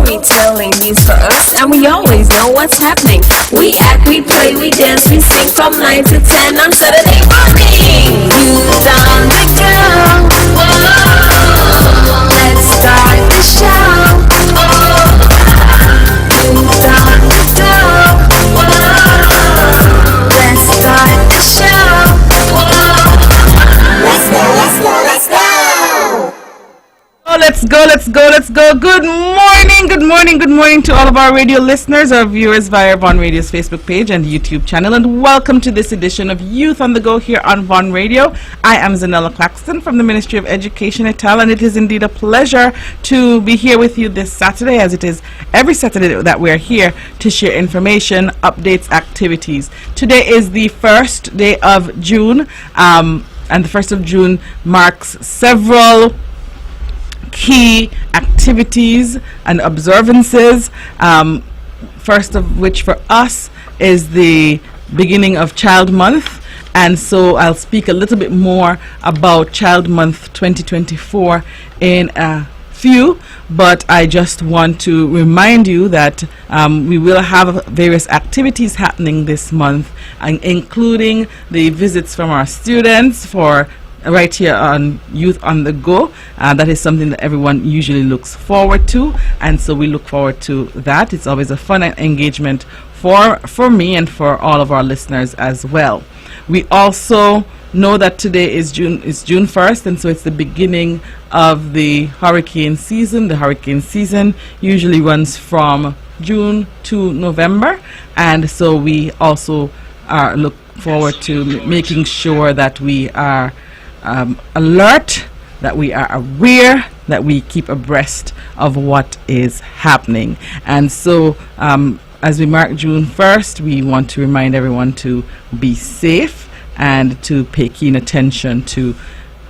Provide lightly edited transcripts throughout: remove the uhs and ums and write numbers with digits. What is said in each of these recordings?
storytelling means for us, and we always know what's happening. We act, we play, we dance, we sing from 9 to 10 on Saturday morning. Youth on the go. Whoa, let's start the show. Oh, youth on the go. Whoa, let's start the show. Whoa, let's go, let's go, let's go. Oh, let's go. Good morning to all of our radio listeners, our viewers via Von Radio's Facebook page and YouTube channel, and welcome to this edition of Youth on the Go here on Von Radio. I am Zahnela Claxton from the Ministry of Education et al., and it is indeed a pleasure to be here with you this Saturday, as it is every Saturday that we are here to share information, updates, activities. Today is the first day of June, and the 1st of June marks several key activities and observances, first of which for us is the beginning of Child Month, and so I'll speak a little bit more about Child Month 2024 in a few, but I just want to remind you that we will have various activities happening this month, including the visits from our students for right here on Youth on the Go. That is something that everyone usually looks forward to, and so we look forward to that. It's always a fun engagement for me and for all of our listeners as well. We also know that today is June 1st, and so it's the beginning of the hurricane season. The hurricane season usually runs from June to November, and so we also look forward to making sure that we are alert, that we are aware, that we keep abreast of what is happening. And so as we mark June 1st, we want to remind everyone to be safe and to pay keen attention to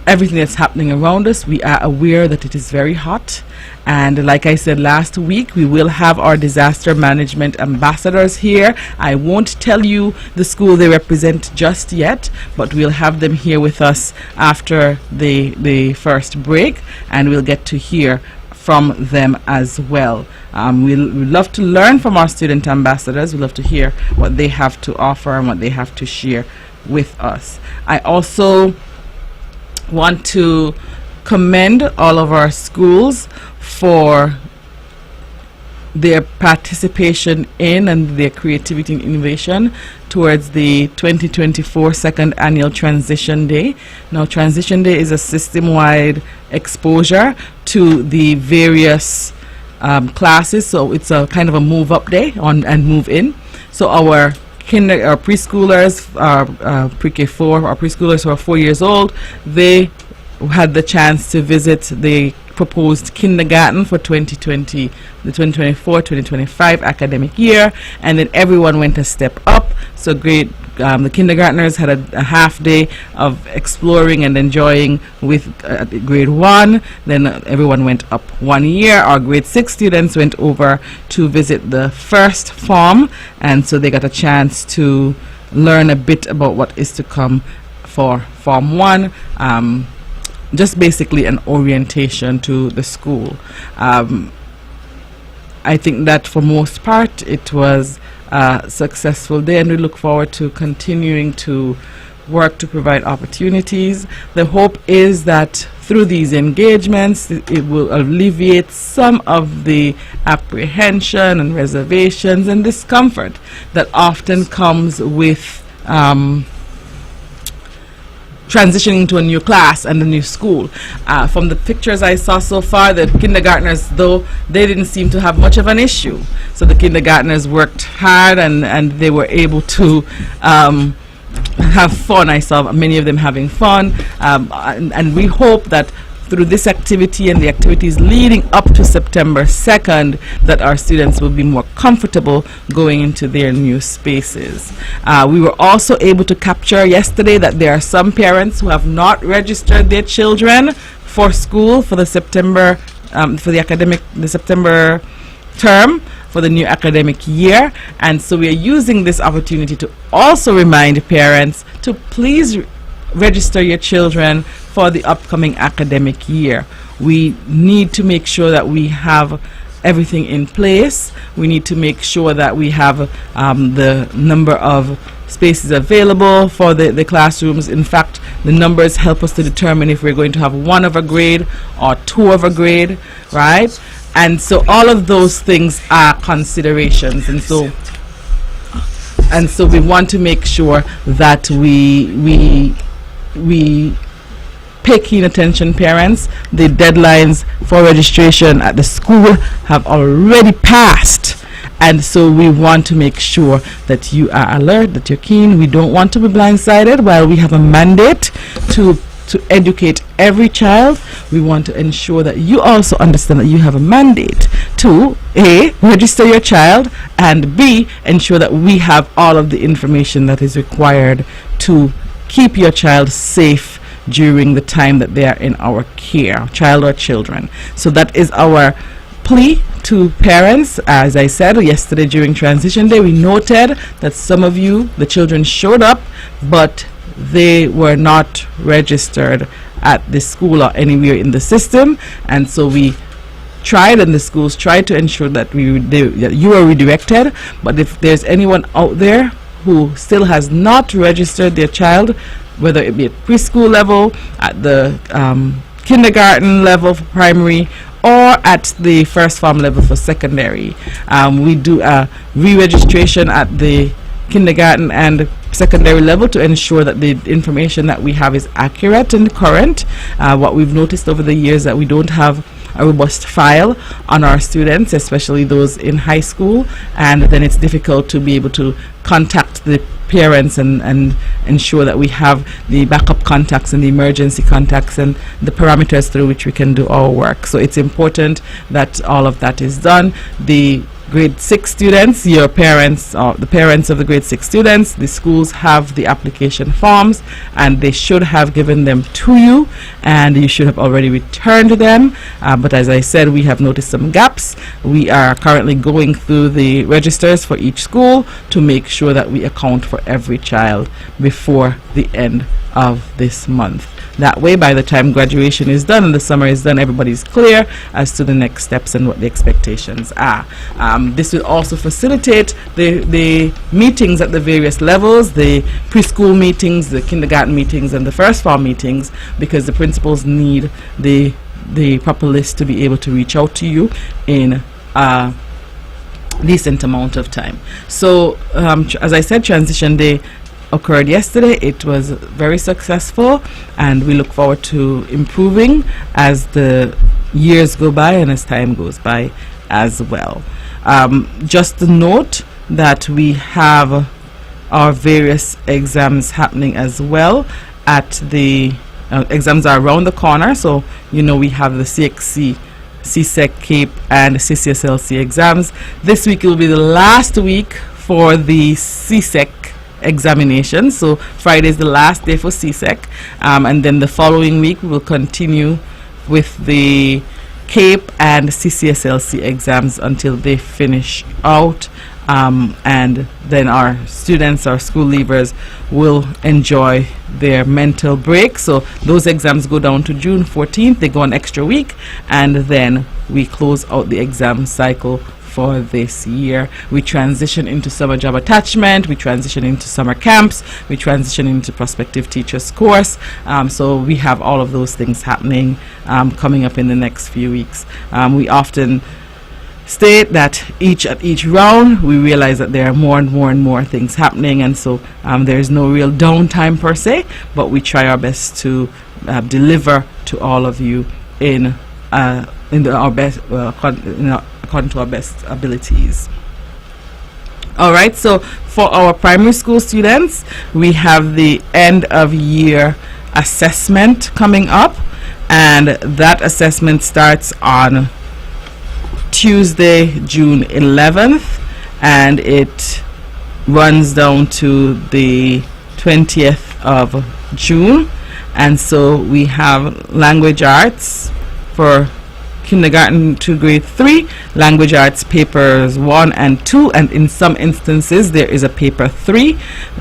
everything that's happening around us. We are aware that it is very hot, and like I said last week, we will have our disaster management ambassadors here. I won't tell you the school they represent just yet, but we'll have them here with us after the first break, and we'll get to hear from them as well. We'll love to learn from our student ambassadors. We love to hear what they have to offer and what they have to share with us. I also want to commend all of our schools for their participation in and their creativity and innovation towards the 2024 second annual Transition Day. Now, Transition Day is a system-wide exposure to the various classes, so it's a kind of a move-up day and move-in. So our preschoolers, pre-K4, our preschoolers who are 4 years old, they had the chance to visit the proposed kindergarten for the 2024-2025 academic year, and then everyone went a step up. So the kindergartners had a half day of exploring and enjoying with grade 1. Then everyone went up 1 year. Our grade 6 students went over to visit the first form, and so they got a chance to learn a bit about what is to come for Form 1. Just basically an orientation to the school. I think that for most part it was a successful day, and we look forward to continuing to work to provide opportunities. The hope is that through these engagements it will alleviate some of the apprehension and reservations and discomfort that often comes with transitioning to a new class and a new school. From the pictures I saw so far, the kindergartners, though, they didn't seem to have much of an issue. So the kindergartners worked hard, and they were able to have fun. I saw many of them having fun, and we hope that through this activity and the activities leading up to September 2nd, that our students will be more comfortable going into their new spaces. We were also able to capture yesterday that there are some parents who have not registered their children for school for the September September term for the new academic year, and so we are using this opportunity to also remind parents to please register your children for the upcoming academic year. We need to make sure that we have everything in place. We need to make sure that we have the number of spaces available for the classrooms. In fact, the numbers help us to determine if we're going to have 1 of a grade or 2 of a grade, right? And so all of those things are considerations, and so we want to make sure that we pay keen attention, parents. The deadlines for registration at the school have already passed, and so we want to make sure that you are alert, that you're keen. We don't want to be blindsided. While we have a mandate to educate every child, we want to ensure that you also understand that you have a mandate to A, register your child, and B, ensure that we have all of the information that is required to keep your child safe during the time that they are in our care, child or children. So that is our plea to parents. As I said yesterday during transition day, we noted that some of you, the children showed up, but they were not registered at the school or anywhere in the system, and so we tried, and the schools tried to ensure that that you are redirected. But if there's anyone out there who still has not registered their child, whether it be at preschool level, at the kindergarten level for primary, or at the first form level for secondary, we do a re-registration at the kindergarten and secondary level to ensure that the information that we have is accurate and current. What we've noticed over the years that we don't have a robust file on our students, especially those in high school, and then it's difficult to be able to contact the parents and ensure that we have the backup contacts and the emergency contacts and the parameters through which we can do our work. So it's important that all of that is done. The grade 6 students, your parents, or the parents of the grade 6 students, the schools have the application forms, and they should have given them to you, and you should have already returned them. But as I said, we have noticed some gaps. We are currently going through the registers for each school to make sure that we account for every child before the end of this month. That way, by the time graduation is done and the summer is done, everybody's clear as to the next steps and what the expectations are. This will also facilitate the meetings at the various levels, the preschool meetings, the kindergarten meetings, and the first form meetings, because the principals need the proper list to be able to reach out to you in a decent amount of time. So, as I said, transition day occurred yesterday. It was very successful, and we look forward to improving as the years go by and as time goes by as well. Just to note that we have our various exams happening as well. At the exams are around the corner, so you know we have the CXC, CSEC, CAPE, and CCSLC exams. This week will be the last week for the CSEC examination, so Friday is the last day for CSEC, and then the following week we will continue with the CAPE and CCSLC exams until they finish out, and then our students, our school leavers, will enjoy their mental break. So those exams go down to June 14th. They go an extra week, and then we close out the exam cycle for this year. We transition into summer job attachment, we transition into summer camps, we transition into prospective teachers course. So we have all of those things happening coming up in the next few weeks. We often state that at each round we realize that there are more and more things happening, and so there's no real downtime per se, but we try our best to deliver to all of you in our best, according to our best abilities. All right, so for our primary school students, we have the end of year assessment coming up, and that assessment starts on Tuesday, June 11th, and it runs down to the 20th of June. And so we have language arts for kindergarten to grade 3, language arts papers 1 and 2, and in some instances there is a paper 3.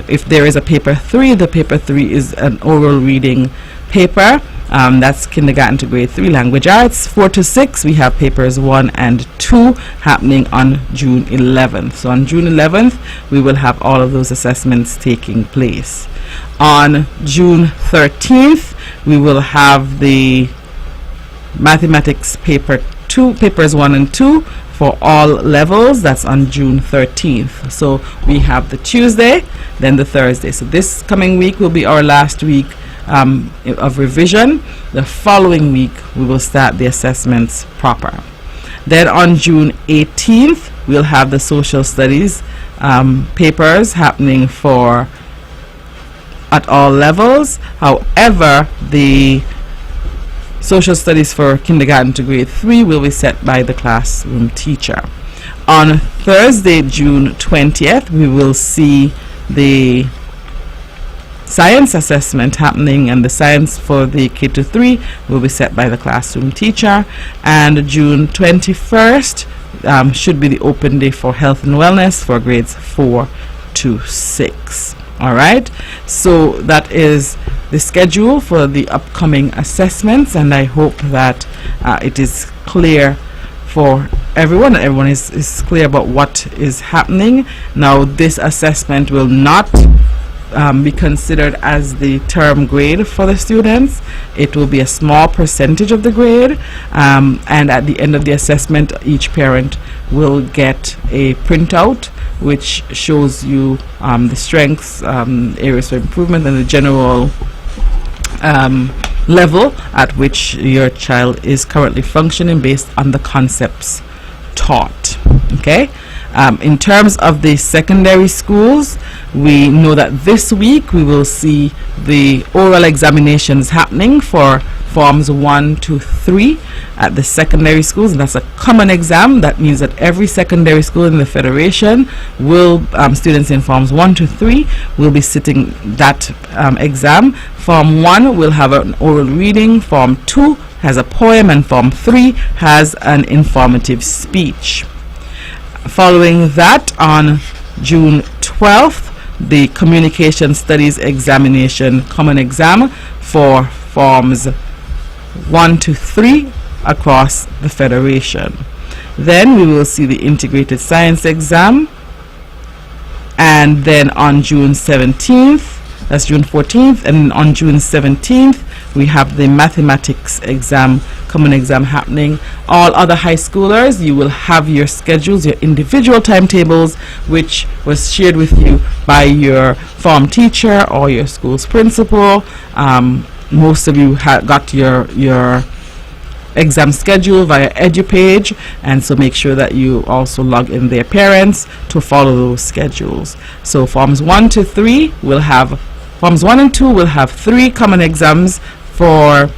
If there is a paper 3, the paper 3 is an oral reading paper, That's kindergarten to grade 3 language arts. 4 to 6 we have papers 1 and 2 happening on June 11th. So on June 11th we will have all of those assessments taking place. On June 13th we will have the mathematics papers 1 and 2 for all levels. That's on June 13th. So we have the Tuesday, then the Thursday. So this coming week will be our last week of revision. The following week we will start the assessments proper. Then on June 18th we'll have the social studies papers happening at all levels. However, the social studies for kindergarten to grade 3 will be set by the classroom teacher. On Thursday, June 20th, we will see the science assessment happening, and the science for the K-3 will be set by the classroom teacher. And June 21st should be the open day for health and wellness for grades 4 to 6. All right, so that is the schedule for the upcoming assessments, and I hope that it is clear for everyone, and everyone is clear about what is happening. Now, this assessment will not be considered as the term grade for the students. It will be a small percentage of the grade, and at the end of the assessment each parent will get a printout which shows you the strengths, areas for improvement, and the general level at which your child is currently functioning based on the concepts taught. Okay. In terms of the secondary schools, we know that this week we will see the oral examinations happening for forms 1 to 3 at the secondary schools, and that's a common exam. That means that every secondary school in the Federation will, students in forms 1 to 3 will be sitting that exam. Form 1 will have an oral reading, Form 2 has a poem, and Form 3 has an informative speech. Following that, on June 12th, the Communication Studies Examination Common Exam for Forms 1 to 3 across the Federation. Then we will see the Integrated Science Exam, and then on June 17th, that's June 14th, and on June 17th we have the Mathematics exam, common exam happening. All other high schoolers, you will have your schedules, your individual timetables, which was shared with you by your form teacher or your school's principal. Most of you got your exam schedule via EduPage, and so make sure that you also log in their parents to follow those schedules. So forms 1 to 3 will have, forms 1 and 2 will have 3 common exams for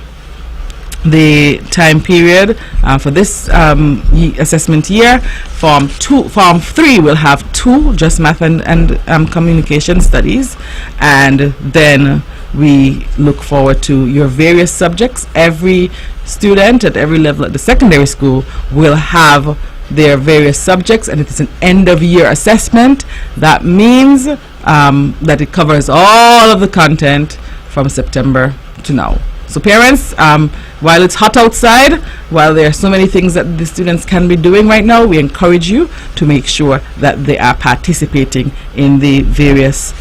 the time period for this assessment year. Form 3 will have 2, just math and communication studies, and then we look forward to your various subjects. Every student at every level at the secondary school will have their various subjects, and it is an end of year assessment. That means that it covers all of the content from September to now. So parents, while it's hot outside, while there are so many things that the students can be doing right now, we encourage you to make sure that they are participating in the various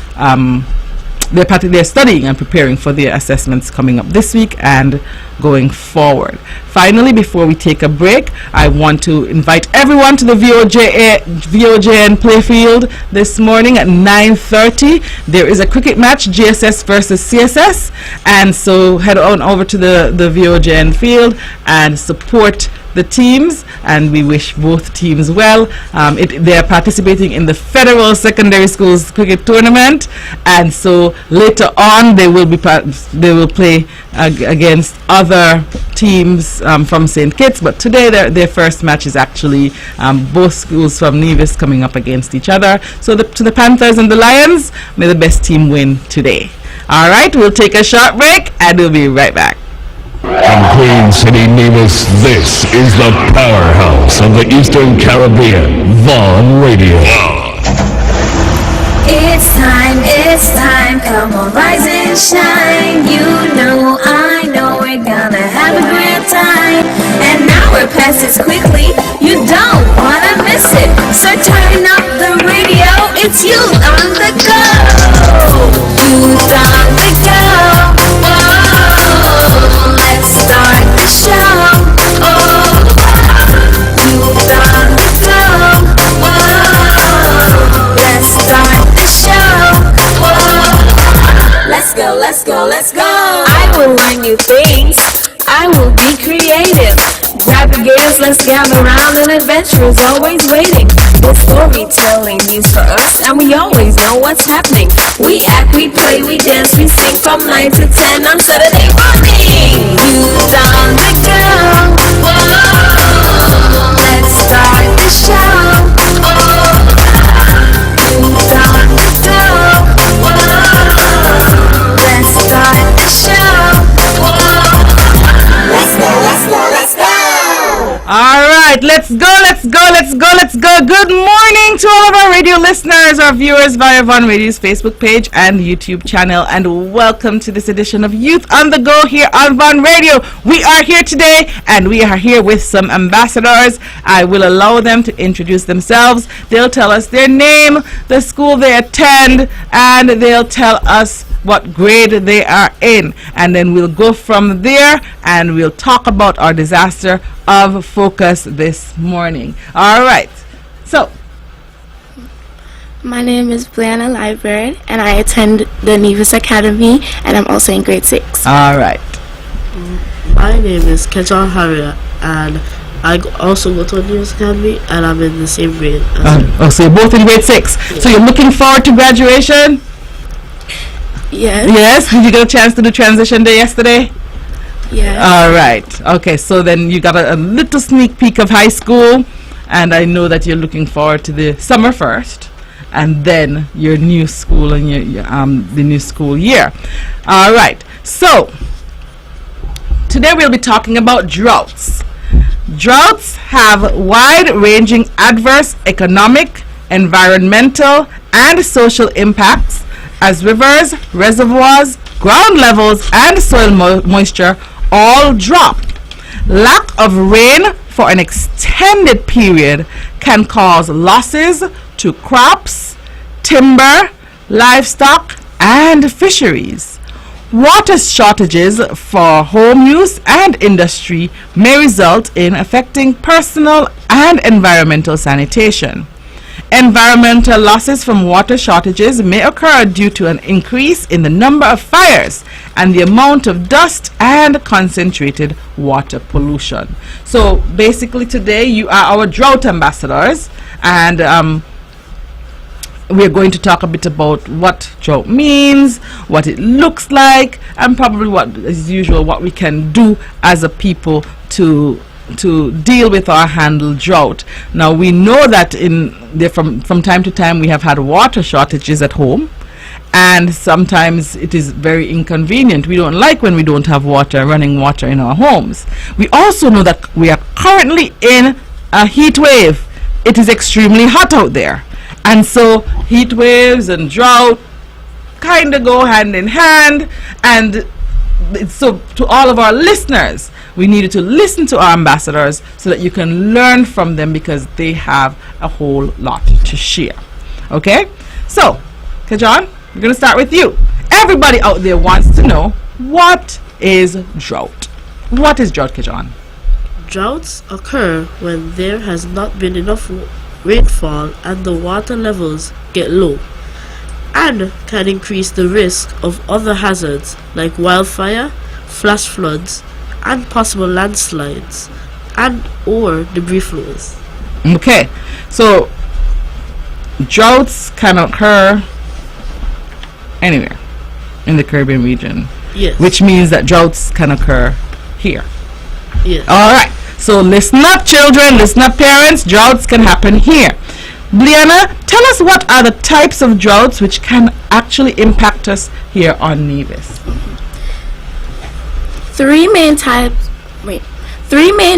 they're studying and preparing for their assessments coming up this week and going forward. Finally, before we take a break, I want to invite everyone to the VOJN playfield this morning at 9:30. There is a cricket match, GSS versus CSS, and so head on over to the VOJN field and support the teams, and we wish both teams well. They are participating in the Federal Secondary Schools Cricket Tournament, and so later on they will play against other teams from St. Kitts, but today their first match is actually both schools from Nevis coming up against each other. So to the Panthers and the Lions, may the best team win today. All right, we'll take a short break and we'll be right back. From Queen City, Nevis, this is the powerhouse of the Eastern Caribbean, Vaughan Radio. It's time, come on, rise and shine. You know, I know we're gonna have a great time. And now we're past this quickly, you don't wanna miss it. So turn up the radio, it's you on the go. You on the go. Whoa, let's start the show. Oh, you on the go. Whoa, let's start the show. Whoa, let's go. I will learn new things. I will be creative. Grab your games, let's gather around, and adventure is always waiting. The storytelling news for us, and we always know what's happening. We act, we play, we dance, we sing from 9 to 10 on Saturday morning. Youth on the go. Whoa, let's start the show. Oh, youth on the go. Whoa, let's start the show. Whoa, let's go. All right, let's go. Good morning to all of our radio listeners, our viewers via Von Radio's Facebook page and YouTube channel, and welcome to this edition of Youth on the Go here on Von Radio. We are here today, and we are here with some ambassadors. I will allow them to introduce themselves. They'll tell us their name, the school they attend, and they'll tell us what grade they are in, and then we'll go from there and we'll talk about our disaster of focus this morning. All right, so my name is Brianna Liebird, and I attend the Nevis Academy, and I'm also in grade 6. All right. My name is Kejon Harrier, and I also go to the Nevis Academy, and I'm in the same grade as you. So you're both in grade 6. Yeah. So you're looking forward to graduation? Yes. Did you get a chance to do transition day yesterday? Yes. All right. Okay, so then you got a little sneak peek of high school, and I know that you're looking forward to the summer first, and then your new school and your the new school year. All right. So today we'll be talking about droughts. Droughts have wide-ranging adverse economic, environmental, and social impacts as rivers, reservoirs, ground levels, and soil moisture all drop. Lack of rain for an extended period can cause losses to crops, timber, livestock, and fisheries. Water shortages for home use and industry may result in affecting personal and environmental sanitation. Environmental losses from water shortages may occur due to an increase in the number of fires and the amount of dust and concentrated water pollution. So basically today you are our drought ambassadors, and we're going to talk a bit about what drought means, what it looks like, and probably what, as usual, what we can do as a people to deal with or handle drought. Now we know that from time to time we have had water shortages at home, and sometimes it is very inconvenient. We don't like when we don't have running water in our homes. We also know that we are currently in a heat wave. It is extremely hot out there, and so heat waves and drought kind of go hand in hand. And so to all of our listeners, we needed to listen to our ambassadors so that you can learn from them, because they have a whole lot to share. Okay? So, Kajan, we're going to start with you. Everybody out there wants to know, what is drought? What is drought, Kajan? Droughts occur when there has not been enough rainfall and the water levels get low, and can increase the risk of other hazards like wildfire, flash floods, and possible landslides and or debris flows. Okay, so droughts can occur anywhere in the Caribbean region. Yes. Which means that droughts can occur here. Yes. All right, so listen up, children, listen up, parents. Droughts can happen here. Brianna, tell us what are the types of droughts which can actually impact us here on Nevis. Three main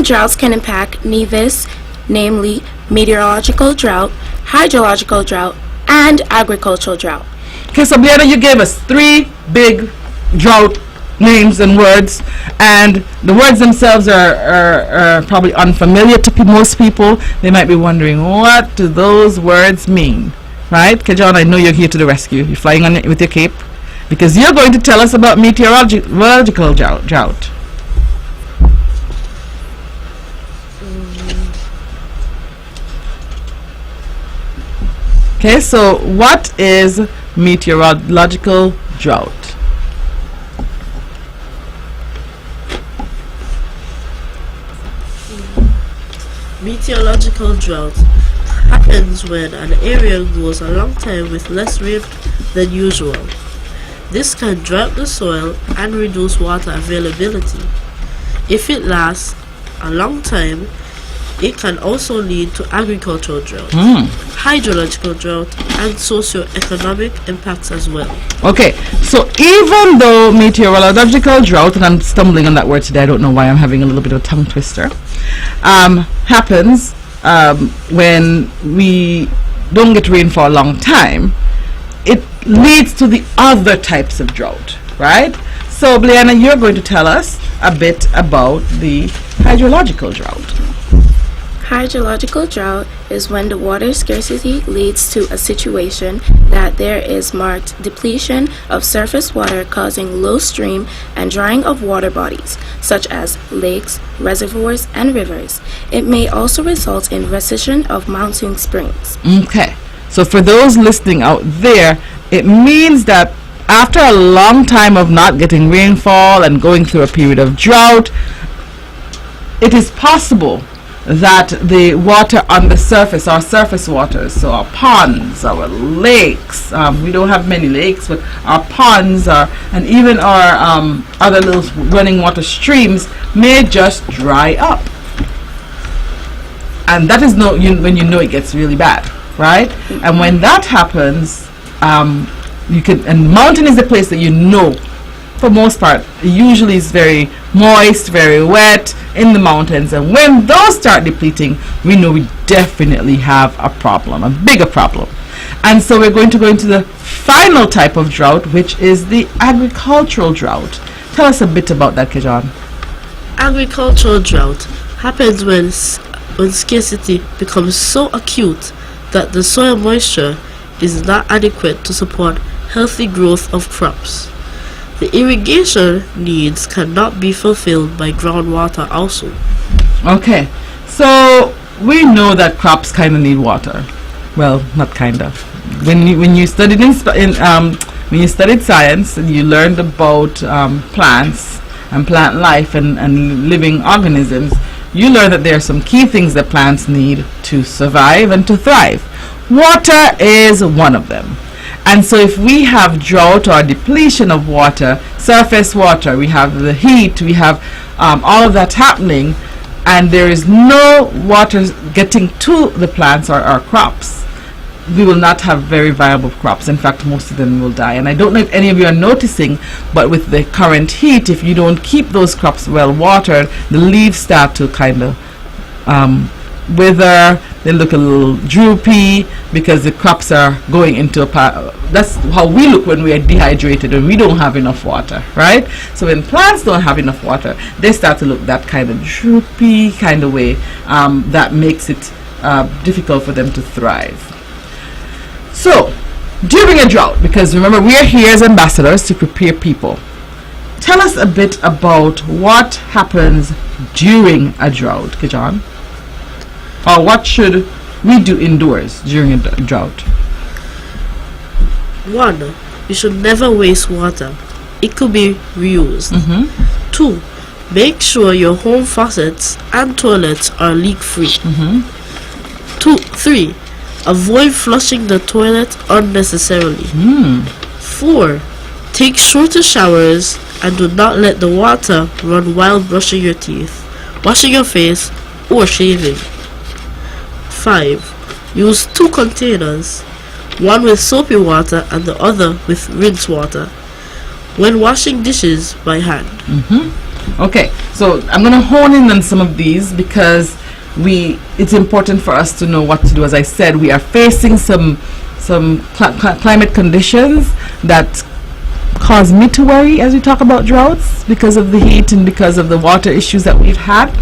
droughts can impact Nevis, namely meteorological drought, hydrological drought, and agricultural drought. Okay, so Brianna, you gave us 3 big drought names and words, and the words themselves are probably unfamiliar to most people. They might be wondering, what do those words mean? Right? Kajon, I know you're here to the rescue. You're flying on it with your cape, because you're going to tell us about meteorological drought. Okay, so what is meteorological drought? Meteorological drought happens when an area goes a long time with less rain than usual. This can drought the soil and reduce water availability. If it lasts a long time, it can also lead to agricultural drought, hydrological drought, and socio-economic impacts as well. Okay, so even though meteorological drought, and I'm stumbling on that word today, I don't know why, I'm having a little bit of a tongue twister, happens when we don't get rain for a long time, it leads to the other types of drought, right? So, Bliana, you're going to tell us a bit about the hydrological drought. Hydrological drought is when the water scarcity leads to a situation that there is marked depletion of surface water, causing low stream and drying of water bodies, such as lakes, reservoirs, and rivers. It may also result in recession of mountain springs. Okay, so for those listening out there, it means that after a long time of not getting rainfall and going through a period of drought, it is possible that the water on the surface, our surface waters, so our ponds, our lakes, we don't have many lakes, but our ponds and even our other little running water streams may just dry up. And that is when you know it gets really bad, right? And when that happens, and mountain is the place that you know, for most part, it usually is very moist, very wet in the mountains, and when those start depleting, we know we definitely have a problem, a bigger problem. And so we're going to go into the final type of drought, which is the agricultural drought. Tell us a bit about that, Kajan. Agricultural drought happens when scarcity becomes so acute that the soil moisture is not adequate to support healthy growth of crops. The irrigation needs cannot be fulfilled by groundwater also. Okay, so we know that crops kind of need water. Well, not kind of. When you studied when you studied science and you learned about plants and plant life and living organisms, you learned that there are some key things that plants need to survive and to thrive. Water is one of them. And so if we have drought or depletion of water, surface water, we have the heat, we have all of that happening, and there is no water getting to the plants or our crops, we will not have very viable crops. In fact, most of them will die. And I don't know if any of you are noticing, but with the current heat, if you don't keep those crops well watered, the leaves start to kind of wither, they look a little droopy because the crops are going into that's how we look when we are dehydrated and we don't have enough water, right? So when plants don't have enough water, they start to look that kind of droopy kind of way, that makes it difficult for them to thrive. So during a drought, because remember we are here as ambassadors to prepare people, tell us a bit about what happens during a drought, Kajan. Or what should we do indoors during a drought? 1. You should never waste water. It could be reused. 2. Make sure your home faucets and toilets are leak-free. 3. Avoid flushing the toilet unnecessarily. 4. Take shorter showers and do not let the water run while brushing your teeth, washing your face, or shaving. 5. Use 2 containers, one with soapy water and the other with rinse water, when washing dishes by hand. Okay, so I'm going to hone in on some of these because it's important for us to know what to do. As I said, we are facing some some climate conditions that cause me to worry as we talk about droughts because of the heat and because of the water issues that we've had.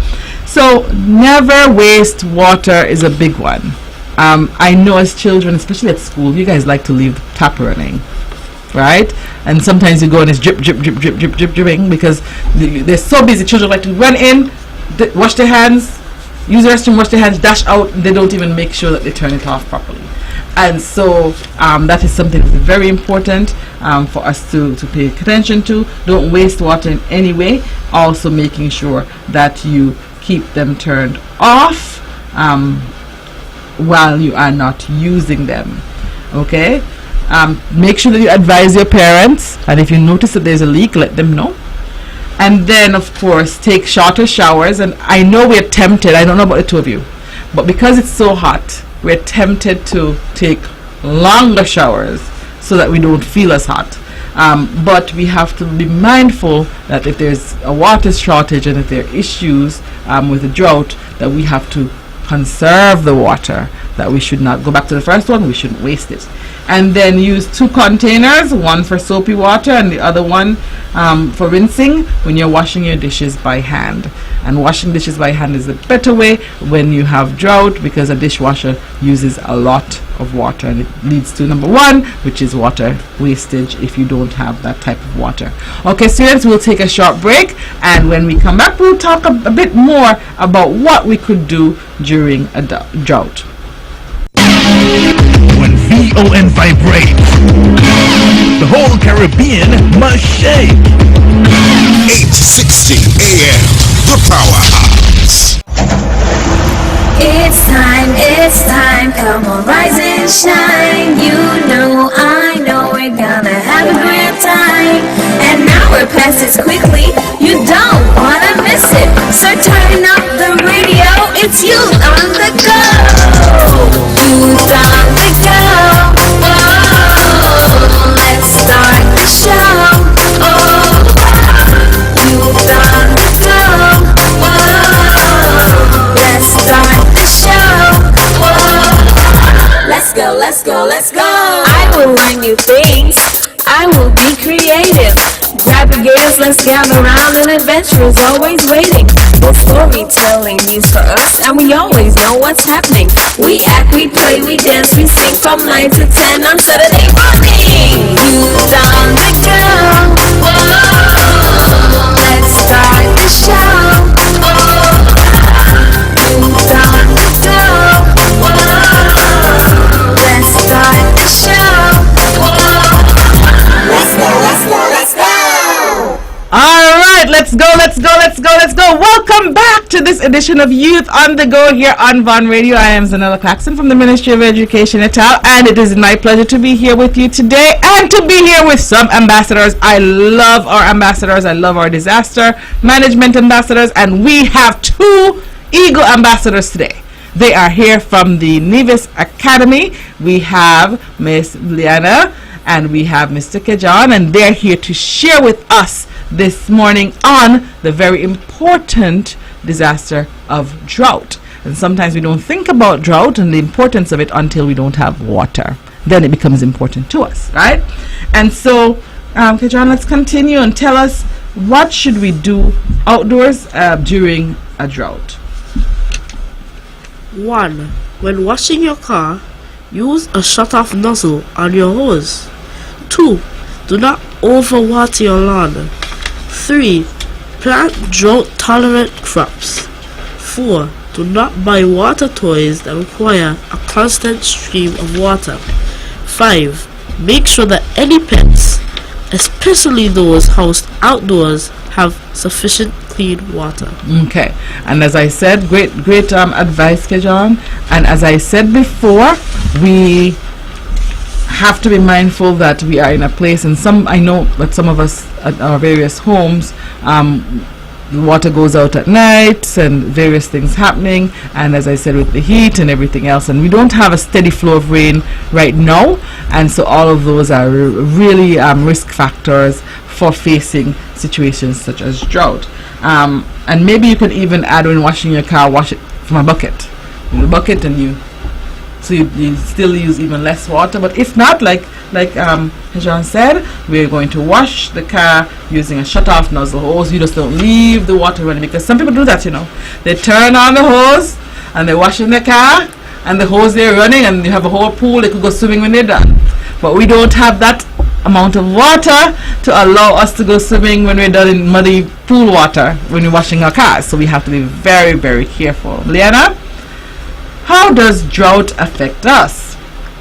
So never waste water is a big one. I know as children, especially at school, you guys like to leave the tap running, right? And sometimes you go and it's drip, drip, drip, drip, drip, drip, dripping because they're so busy. Children like to run in, wash their hands, use the restroom, wash their hands, dash out. They don't even make sure that they turn it off properly. And so that is something that's very important for us to pay attention to. Don't waste water in any way. Also making sure that you keep them turned off while you are not using them. Okay? Make sure that you advise your parents, and if you notice that there's a leak, let them know. And then, of course, take shorter showers. And I know we're tempted, I don't know about the two of you, but because it's so hot, we're tempted to take longer showers so that we don't feel as hot. But we have to be mindful that if there's a water shortage and if there are issues with the drought, that we have to conserve the water, that we should not go back to the first one, we shouldn't waste it. And then use 2 containers, one for soapy water and the other one for rinsing when you're washing your dishes by hand. And washing dishes by hand is a better way when you have drought, because a dishwasher uses a lot of water and it leads to number 1, which is water wastage if you don't have that type of water. Okay, students, we'll take a short break, and when we come back we'll talk a bit more about what we could do during a drought. When VON vibrates, the whole Caribbean must shake. 860 AM, the powerhouse. It's time, come on, rise and shine. You know, I know, we're gonna have a great time. And now we're past it quickly, you don't wanna miss it. So turn up the radio, it's Youth on the Go. Youth on the Go. Oh, let's start the show. Oh, Youth on the Go. Oh, let's start the show. Oh, let's go, let's go, let's go. I will learn new things. I will be creative. Grab your gears, let's gather round, and adventure is always waiting. With storytelling news for us, and we always know what's happening. We act, we play, we dance, we sing from 9 to 10 on Saturday morning. Youth on the Go. Whoa, let's start the show. Oh, Youth on the Go. Whoa, let's start the show. Whoa, let's go, let's go, let's go. Alright, let's go, let's go, let's go, let's go. Welcome back to this edition of Youth on the Go here on Von Radio. I am Zahnela Claxton from the Ministry of Education et al. And it is my pleasure to be here with you today and to be here with some ambassadors. I love our ambassadors. I love our disaster management ambassadors. And we have 2 Eagle ambassadors today. They are here from the Nevis Academy. We have Miss Liana and we have Mr. Kejan, and they're here to share with us this morning on the very important disaster of drought. And sometimes we don't think about drought and the importance of it until we don't have water. Then it becomes important to us, right? And so, Kejan, let's continue and tell us, what should we do outdoors during a drought? 1. When washing your car, use a shut-off nozzle on your hose. 2. Do not overwater your lawn. 3. Plant drought-tolerant crops. 4. Do not buy water toys that require a constant stream of water. 5. Make sure that any pets, especially those housed outdoors, have sufficient clean water. Okay, and as I said, great advice, Kejan. And as I said before, we have to be mindful that we are in a place, and I know that some of us at our various homes, the water goes out at night and various things happening, and as I said, with the heat and everything else, and we don't have a steady flow of rain right now, and so all of those are really risk factors for facing situations such as drought. And maybe you could even add, when washing your car, wash it from a bucket. In the bucket, and you so you still use even less water. But if not, like John said, we're going to wash the car using a shut-off nozzle hose. You just don't leave the water running, because some people do that, you know. They turn on the hose and they're washing their car, and the hose they're running, and you have a whole pool. They could go swimming when they're done. But we don't have that amount of water to allow us to go swimming when we're done in muddy pool water when we're washing our cars. So we have to be very, very careful. Liana, how does drought affect us?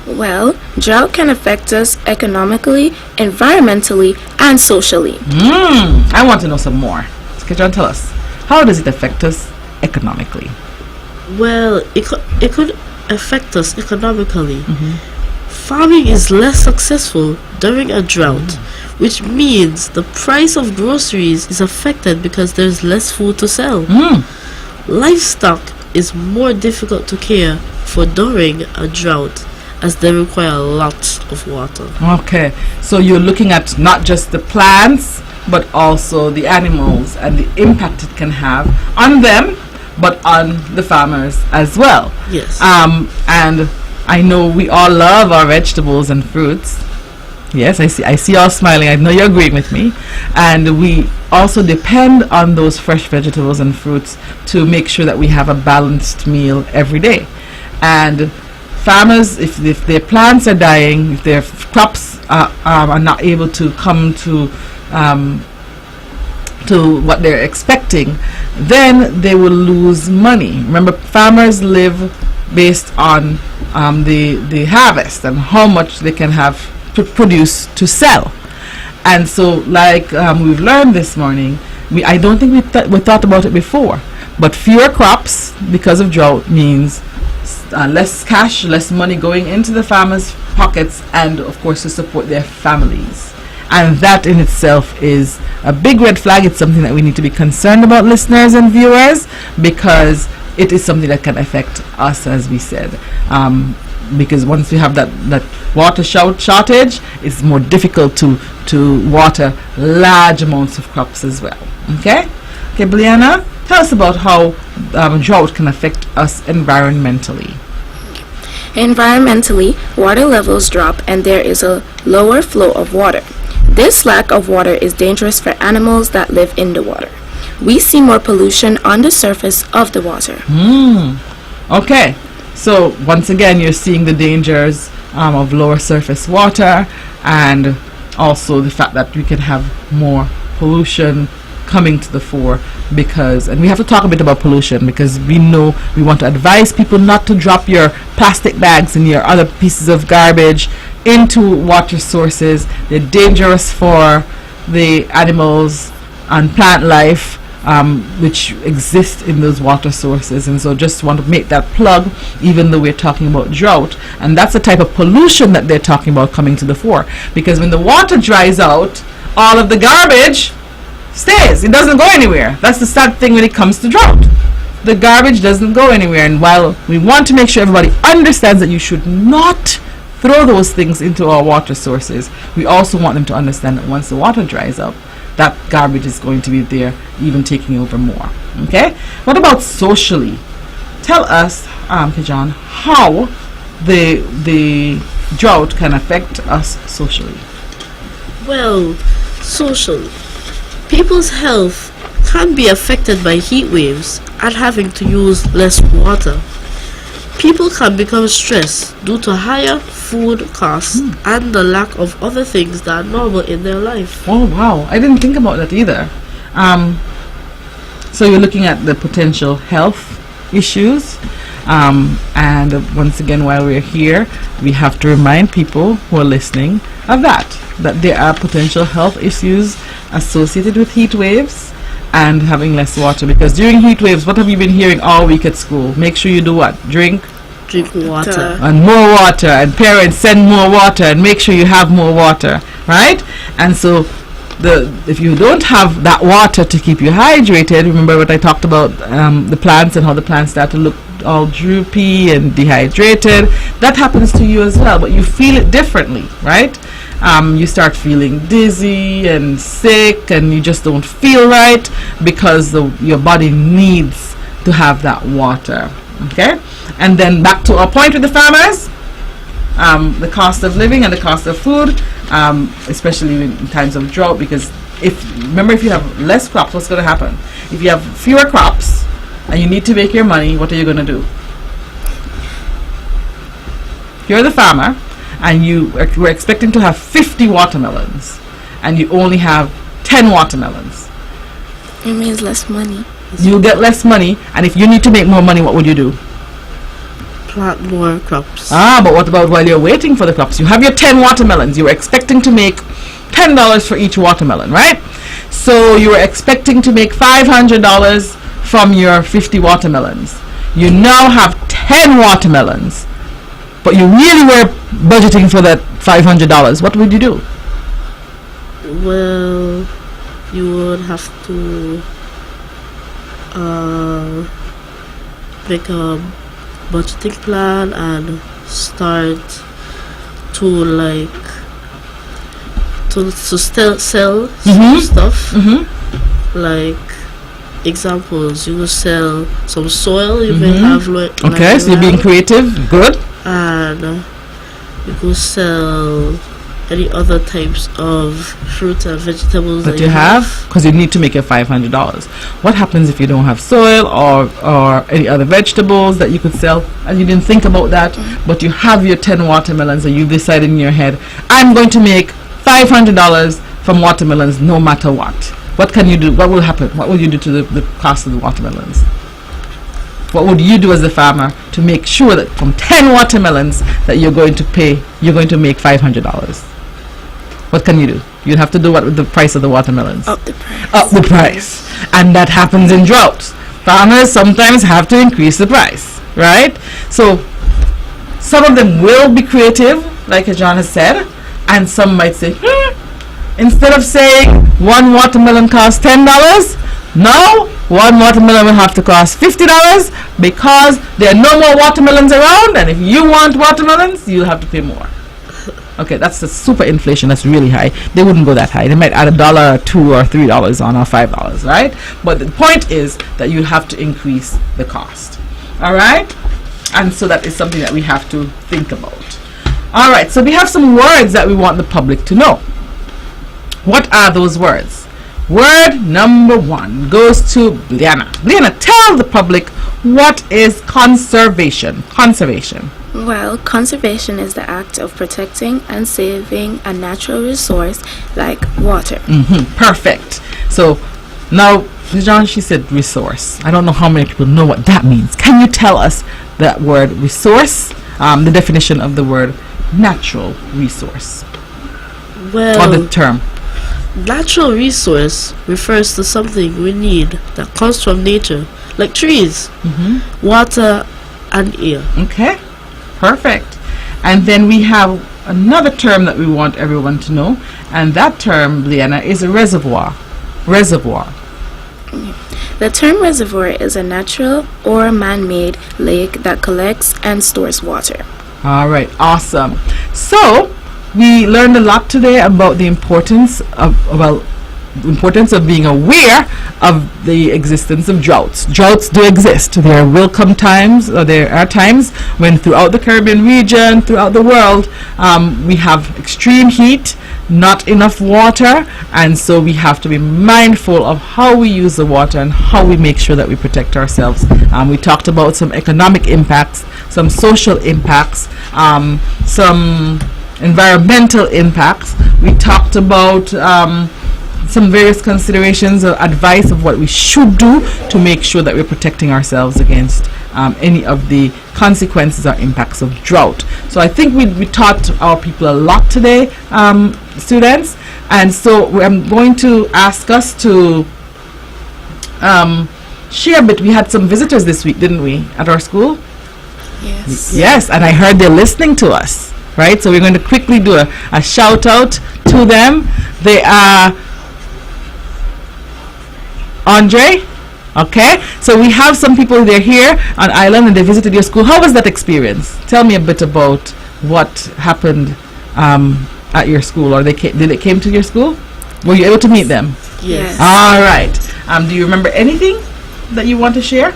Well, drought can affect us economically, environmentally, and socially. I want to know some more. Can John tell us, how does it affect us economically? Well, it could affect us economically. Farming is less successful during a drought, which means the price of groceries is affected because there's less food to sell. Livestock is more difficult to care for during a drought, as they require lots of water. Okay, so you're looking at not just the plants, but also the animals and the impact it can have on them, but on the farmers as well. Yes. And I know we all love our vegetables and fruits. Yes, I see y'all smiling. I know you're agreeing with me. And we also depend on those fresh vegetables and fruits to make sure that we have a balanced meal every day. And farmers, if their plants are dying, if their crops are not able to come to what they're expecting, then they will lose money. Remember, farmers live based on the harvest and how much they can have to produce to sell. And so, like we've learned this morning, I don't think we thought about it before, but fewer crops because of drought means less cash, less money going into the farmers' pockets, and of course to support their families. And that in itself is a big red flag. It's something that we need to be concerned about, listeners and viewers, because it is something that can affect us, as we said. Because once we have that water shortage, it's more difficult to water large amounts of crops as well. Okay, Brianna, tell us about how drought can affect us environmentally. Environmentally, water levels drop and there is a lower flow of water. This lack of water is dangerous for animals that live in the water. We see more pollution on the surface of the water. Okay, so once again, you're seeing the dangers of lower surface water, and also the fact that we can have more pollution coming to the fore, and we have to talk a bit about pollution, because we know we want to advise people not to drop your plastic bags and your other pieces of garbage into water sources. They're dangerous for the animals and plant life which exist in those water sources. And so just want to make that plug, even though we're talking about drought. And that's the type of pollution that they're talking about coming to the fore, because when the water dries out, all of the garbage stays. It doesn't go anywhere. That's the sad thing when it comes to drought. The garbage doesn't go anywhere. And while we want to make sure everybody understands that you should not throw those things into our water sources, we also want them to understand that once the water dries up, that garbage is going to be there, even taking over more. Okay? What about socially? Tell us, Kijan, how the drought can affect us socially. Well, socially, people's health can be affected by heat waves and having to use less water. People can become stressed due to higher food costs and the lack of other things that are normal in their life. Oh wow, I didn't think about that either. So you're looking at the potential health issues, and once again, while we're here, we have to remind people who are listening of that there are potential health issues associated with heat waves and having less water. Because during heat waves, what have you been hearing all week at school? Make sure you do what? Drink water. And more water, and parents send more water, and make sure you have more water, right? And so if you don't have that water to keep you hydrated, remember what I talked about, the plants and how the plants start to look all droopy and dehydrated. That happens to you as well, but you feel it differently, right? You start feeling dizzy and sick, and you just don't feel right because your body needs to have that water. Okay, and then back to our point with the farmers. The cost of living and the cost of food, especially in times of drought, because if you have less crops, what's going to happen? If you have fewer crops and you need to make your money, what are you going to do? You're the farmer and you were expecting to have 50 watermelons and you only have 10 watermelons. It means less money. You get less money, and if you need to make more money, what would you do? Plant more crops. But what about while you're waiting for the crops? You have your 10 watermelons. You were expecting to make $10 for each watermelon, right? So you were expecting to make $500 from your 50 watermelons. You now have 10 watermelons, but you really were budgeting for that $500. What would you do? Well, you would have to make a budgeting plan and start to still sell some stuff. Like examples, you will sell some soil. You may have okay, so you're being creative. Good. And you could sell any other types of fruit and vegetables that you have, because you need to make your $500. What happens if you don't have soil or any other vegetables that you could sell and you didn't think about that, but you have your 10 watermelons and you've decided in your head, I'm going to make $500 from watermelons no matter what? What can you do? What will happen? What will you do to the cost of the watermelons? What would you do as a farmer to make sure that from 10 watermelons that you're going to make $500? What can you do? You'd have to do what with the price of the watermelons? Up the price. Up the price. And that happens in droughts. Farmers sometimes have to increase the price, right? So some of them will be creative, like John has said, and some might say, instead of saying one watermelon costs $10, now one watermelon will have to cost $50 because there are no more watermelons around, and if you want watermelons, you'll have to pay more. Okay, that's the super inflation. That's really high. They wouldn't go that high. They might add $1 or $2 or $3 on, or $5, right? But the point is that you have to increase the cost. All right, and so that is something that we have to think about. All right, so we have some words that we want the public to know. What are those words? Word number 1 goes to Liana. Liana, tell the public, what is conservation? Conservation. Well, conservation is the act of protecting and saving a natural resource like water. Perfect. So now, John, she said resource. I don't know how many people know what that means. Can you tell us that word resource, the definition of the word natural resource? Well, or the term? Natural resource refers to something we need that comes from nature, like trees, water, and air. Okay, perfect. And then we have another term that we want everyone to know, and that term, Liana, is a reservoir. Reservoir. The term reservoir is a natural or man-made lake that collects and stores water. All right, awesome. So we learned a lot today about the importance of being aware of the existence of droughts. Droughts do exist. There will come times, or there are times when throughout the Caribbean region, throughout the world, we have extreme heat, not enough water, and so we have to be mindful of how we use the water and how we make sure that we protect ourselves. We talked about some economic impacts, some social impacts, some environmental impacts. We talked about some various considerations or advice of what we should do to make sure that we're protecting ourselves against any of the consequences or impacts of drought. So I think we taught our people a lot today, students, and so I'm going to ask us to share a bit. We had some visitors this week, didn't we, at our school? Yes. Yes, and I heard they're listening to us, right? So we're going to quickly do a shout out to them. They are Andre. Okay, so we have some people, they're here on island and they visited your school. How was that experience? Tell me a bit about what happened at your school, or did they came to your school? Were you able to meet them? Yes. All right. Do you remember anything that you want to share?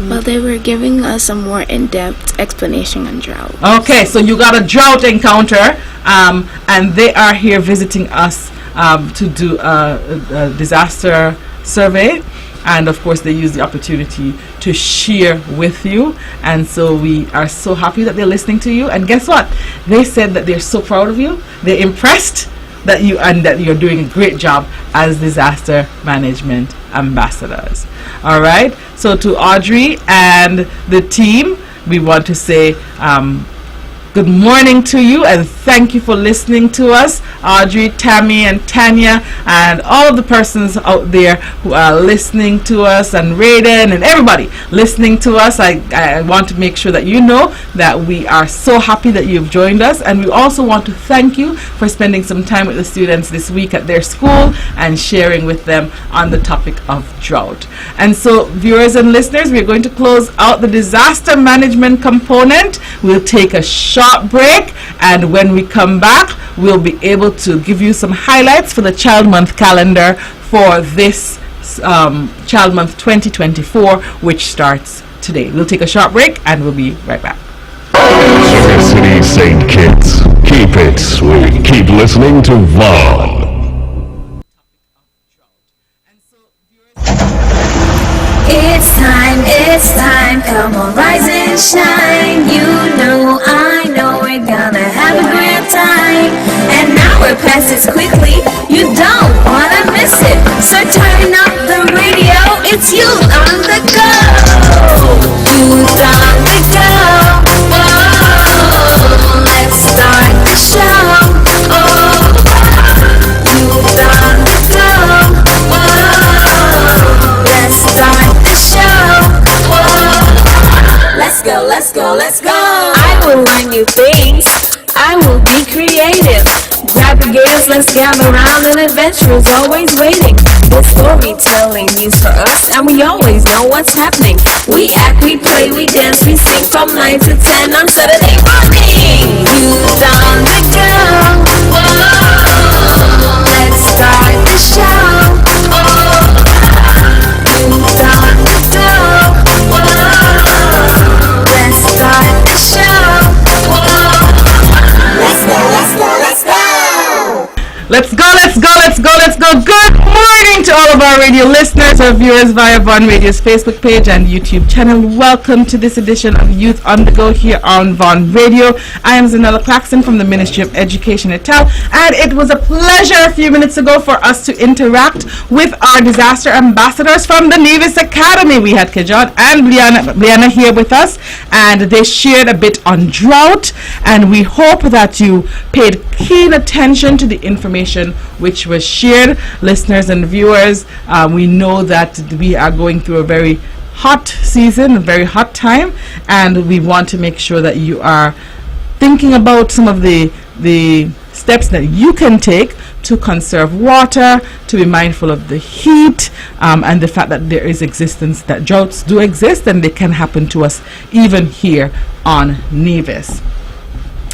Well, they were giving us a more in-depth explanation on drought. Okay, so you got a drought encounter, and they are here visiting us to do a disaster survey. And of course, they use the opportunity to share with you. And so we are so happy that they're listening to you. And guess what? They said that they're so proud of you. They're impressed that you're doing a great job as disaster management ambassadors. All right. So to Audrey and the team, we want to say good morning to you and thank you for listening to us, Audrey, Tammy, and Tanya, and all of the persons out there who are listening to us, and Raiden and everybody listening to us. I want to make sure that you know that we are so happy that you've joined us, and we also want to thank you for spending some time with the students this week at their school and sharing with them on the topic of drought. And so, viewers and listeners, we're going to close out the disaster management component. We'll take a short break, and when we come back, we'll be able to give you some highlights for the Child Month calendar for this Child Month 2024, which starts today. We'll take a short break, and we'll be right back. City St. Kitts. Keep it sweet. Keep listening to Vaughn. It's time, come on, rise and shine. You know, I know we're gonna have a great time. And now we're past it quickly, you don't wanna miss it. So turn up the radio, it's you on the go. You on the go, whoa, let's start the show. Oh, you on the go, whoa, let's start the show. Let's go. I will learn new things. I will be creative. Grab the games, let's gather around, and adventure is always waiting. The storytelling news for us, and we always know what's happening. We act, we play, we dance, we sing from 9 to 10 on Saturday morning. Youth on the go. Whoa, let's start the show. Oh, youth on the go. Whoa, let's start the show. Whoa, let's go. Let's go. Good morning to all of our radio listeners, our viewers via Vaughn Radio's Facebook page and YouTube channel. Welcome to this edition of Youth on the Go here on Vaughn Radio. I am Zahnela Claxton from the Ministry of Education et al. And it was a pleasure a few minutes ago for us to interact with our disaster ambassadors from the Nevis Academy. We had Kejon and Brianna here with us, and they shared a bit on drought, and we hope that you paid keen attention to the information which was shared. Listeners and viewers, we know that we are going through a very hot season, a very hot time, and we want to make sure that you are thinking about some of the steps that you can take to conserve water, to be mindful of the heat, and the fact that there is existence, that droughts do exist, and they can happen to us even here on Nevis.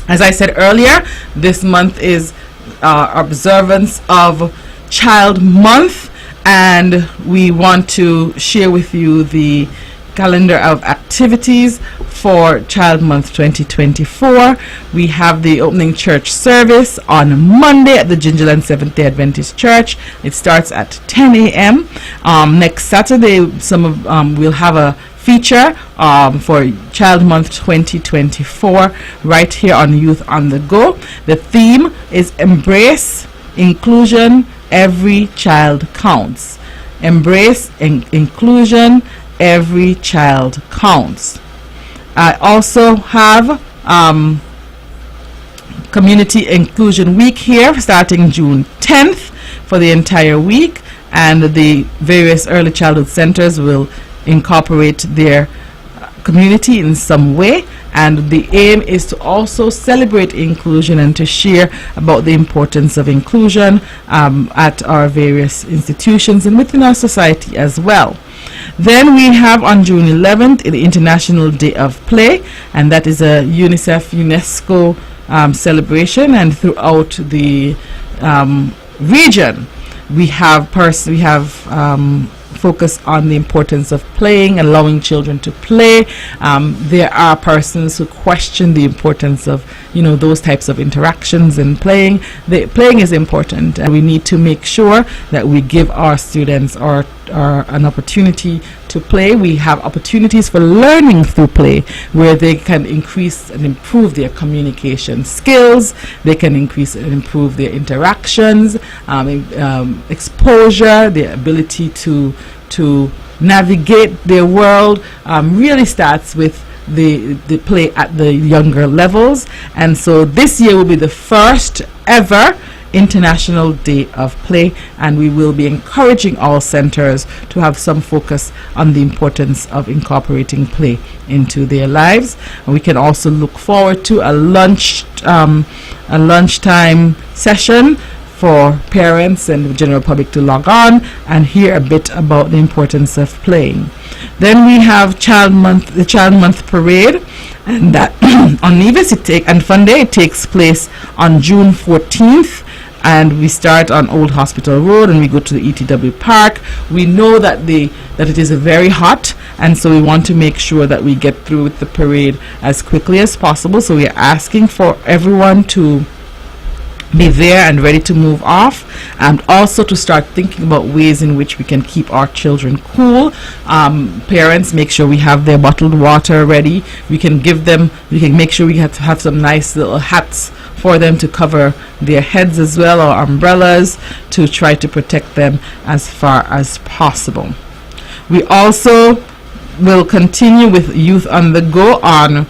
As I said earlier, this month is observance of Child Month, and we want to share with you the calendar of activities for Child Month 2024. We have the opening church service on Monday at the Gingerland Seventh-day Adventist Church. It starts at 10 a.m. Next Saturday, we'll have a feature for Child Month 2024 right here on Youth on the Go. The theme is Embrace Inclusion, Every Child Counts. Embrace inclusion, every child counts. I also have Community Inclusion Week here starting June 10th for the entire week, and the various early childhood centers will incorporate their community in some way, and the aim is to also celebrate inclusion and to share about the importance of inclusion at our various institutions and within our society as well. Then we have on June 11th the International Day of Play, and that is a UNICEF UNESCO celebration, and throughout the region we have focus on the importance of playing, allowing children to play. There are persons who question the importance of, those types of interactions and playing. Playing is important, and we need to make sure that we give our students an opportunity to play. We have opportunities for learning through play, where they can increase and improve their communication skills. They can increase and improve their interactions, exposure, their ability to navigate their world. Really starts with the play at the younger levels. And so this year will be the first ever International Day of Play, and we will be encouraging all centers to have some focus on the importance of incorporating play into their lives. And we can also look forward to a lunchtime session for parents and the general public to log on and hear a bit about the importance of playing. Then we have the Child Month Parade, and that on Nevis and Fun Day, it takes place on June 14th. And we start on Old Hospital Road and we go to the ETW Park. We know that it is very hot, and so we want to make sure that we get through with the parade as quickly as possible. So we are asking for everyone to be there and ready to move off, and also to start thinking about ways in which we can keep our children cool. Parents, make sure we have their bottled water ready. We can make sure we have some nice little hats for them to cover their heads as well, or umbrellas, to try to protect them as far as possible. We also will continue with Youth on the Go on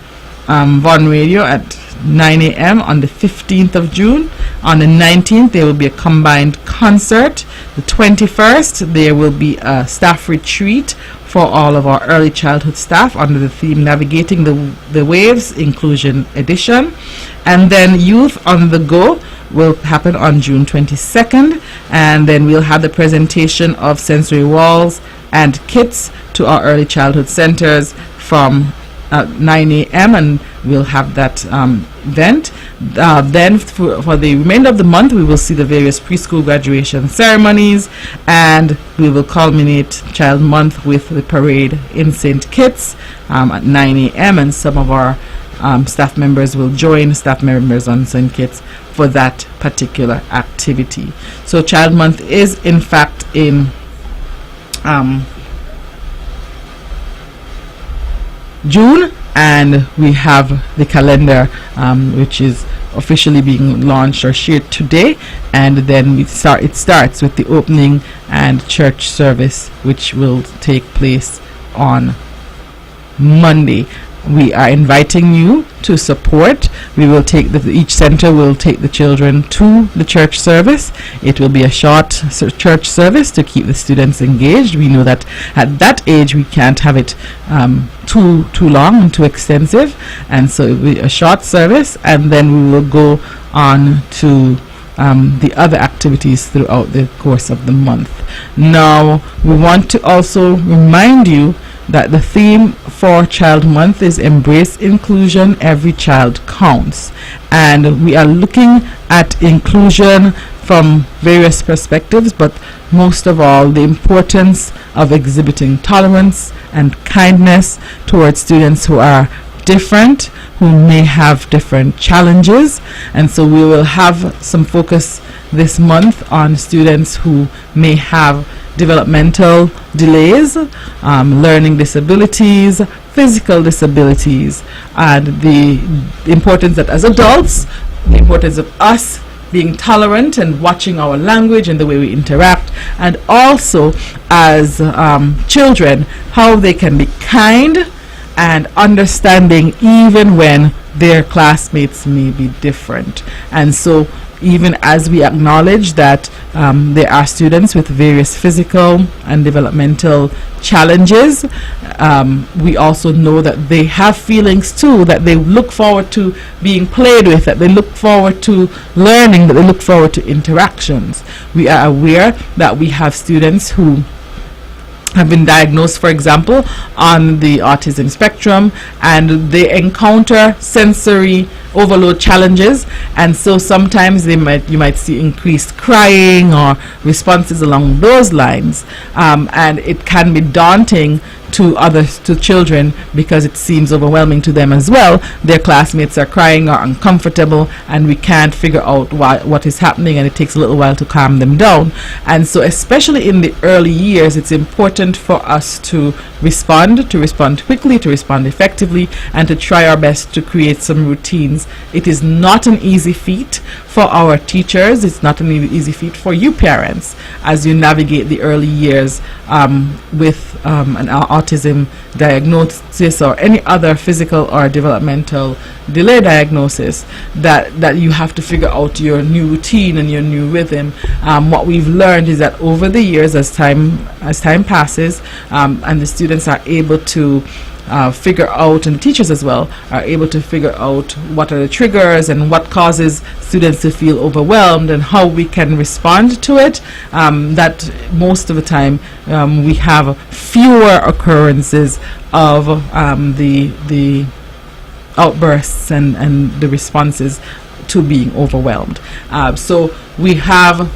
Von Radio at 9 a.m. on the 15th of June. On the 19th, there will be a combined concert. The 21st, there will be a staff retreat for all of our early childhood staff under the theme Navigating the Waves Inclusion Edition. And then Youth on the Go will happen on June 22nd, and then we'll have the presentation of sensory walls and kits to our early childhood centers from 9 a.m. and we'll have that event. Then for the remainder of the month, we will see the various preschool graduation ceremonies, and we will culminate Child Month with the parade in St. Kitts at 9 a.m. and some of our staff members will join staff members on St. Kitts for that particular activity. So Child Month is in fact in June, and we have the calendar which is officially being launched or shared today, and then it starts with the opening and church service, which will take place on Monday. We are inviting you to support. We will take each center will take the children to the church service. It will be a short church service to keep the students engaged. We know that at that age we can't have it too long and too extensive, and so it will be a short service, and then we will go on to the other activities throughout the course of the month. Now, we want to also remind you that the theme for Child Month is Embrace Inclusion, Every Child Counts. And we are looking at inclusion from various perspectives, but most of all, the importance of exhibiting tolerance and kindness towards students who are different, who may have different challenges. And so we will have some focus this month on students who may have developmental delays, learning disabilities, physical disabilities, and the importance that as adults, the importance of us being tolerant and watching our language and the way we interact, and also as children, how they can be kind and understanding even when their classmates may be different. And so even as we acknowledge that there are students with various physical and developmental challenges, we also know that they have feelings too, that they look forward to being played with, that they look forward to learning, that they look forward to interactions. We are aware that we have students who have been diagnosed, for example, on the autism spectrum, and they encounter sensory overload challenges, and so sometimes you might see increased crying or responses along those lines, and it can be daunting to children because it seems overwhelming to them as well. Their classmates are crying or uncomfortable, and we can't figure out what is happening, and it takes a little while to calm them down. And so especially in the early years, it's important for us to respond quickly, to respond effectively, and to try our best to create some routines. It is not an easy feat for our teachers. It's not an easy feat for you parents as you navigate the early years with an autism diagnosis or any other physical or developmental delay diagnosis, that you have to figure out your new routine and your new rhythm. What we've learned is that over the years, as time passes, and the students are able to figure out, and the teachers as well are able to figure out what are the triggers and what causes students to feel overwhelmed and how we can respond to it, that most of the time we have fewer occurrences of the outbursts and the responses to being overwhelmed. So we have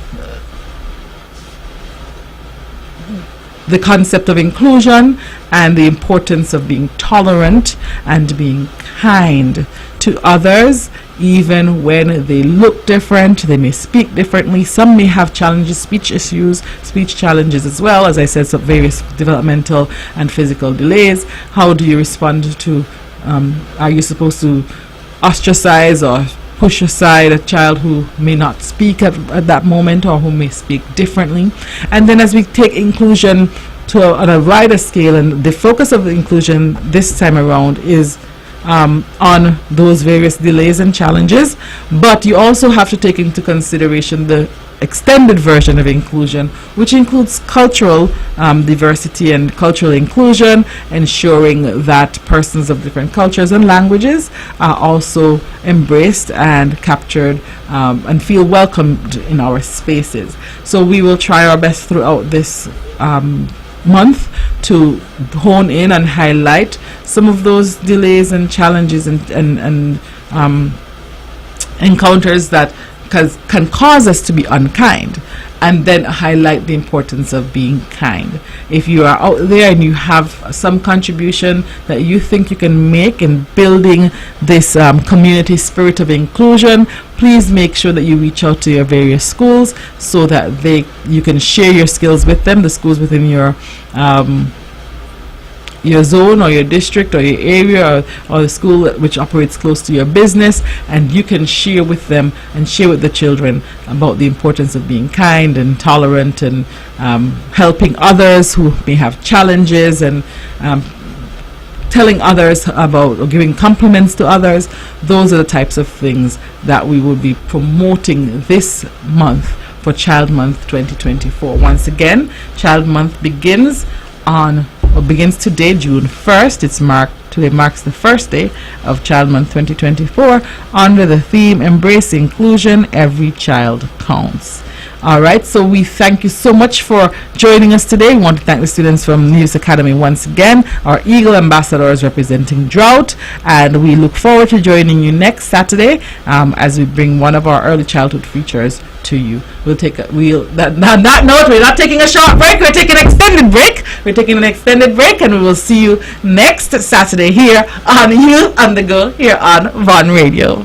the concept of inclusion and the importance of being tolerant and being kind to others, even when they look different, they may speak differently. Some may have challenges, speech issues, speech challenges as well, as I said, some various developmental and physical delays. How do you respond to, are you supposed to ostracize or push aside a child who may not speak at that moment, or who may speak differently? And then as we take inclusion on a wider scale, and the focus of the inclusion this time around is on those various delays and challenges, but you also have to take into consideration the extended version of inclusion, which includes cultural diversity and cultural inclusion, ensuring that persons of different cultures and languages are also embraced and captured and feel welcomed in our spaces. So we will try our best throughout this month to hone in and highlight some of those delays and challenges and encounters that can cause us to be unkind, and then highlight the importance of being kind. If you are out there and you have some contribution that you think you can make in building this community spirit of inclusion, please make sure that you reach out to your various schools so that you can share your skills with them, the schools within your zone or your district or your area, or the school which operates close to your business, and you can share with them and share with the children about the importance of being kind and tolerant and helping others who may have challenges, and telling others about, or giving compliments to others. Those are the types of things that we will be promoting this month for Child Month 2024. Once again, Child Month begins today, June 1st. Today marks the first day of Child Month 2024 under the theme Embrace Inclusion, Every Child Counts. Alright, so we thank you so much for joining us today. We want to thank the students from News Academy once again, our Eagle ambassadors representing Drought, and we look forward to joining you next Saturday as we bring one of our early childhood features to you. On that note, we're not taking a short break, we're taking an extended break. And we will see you next Saturday here on You on the Go here on Von Radio.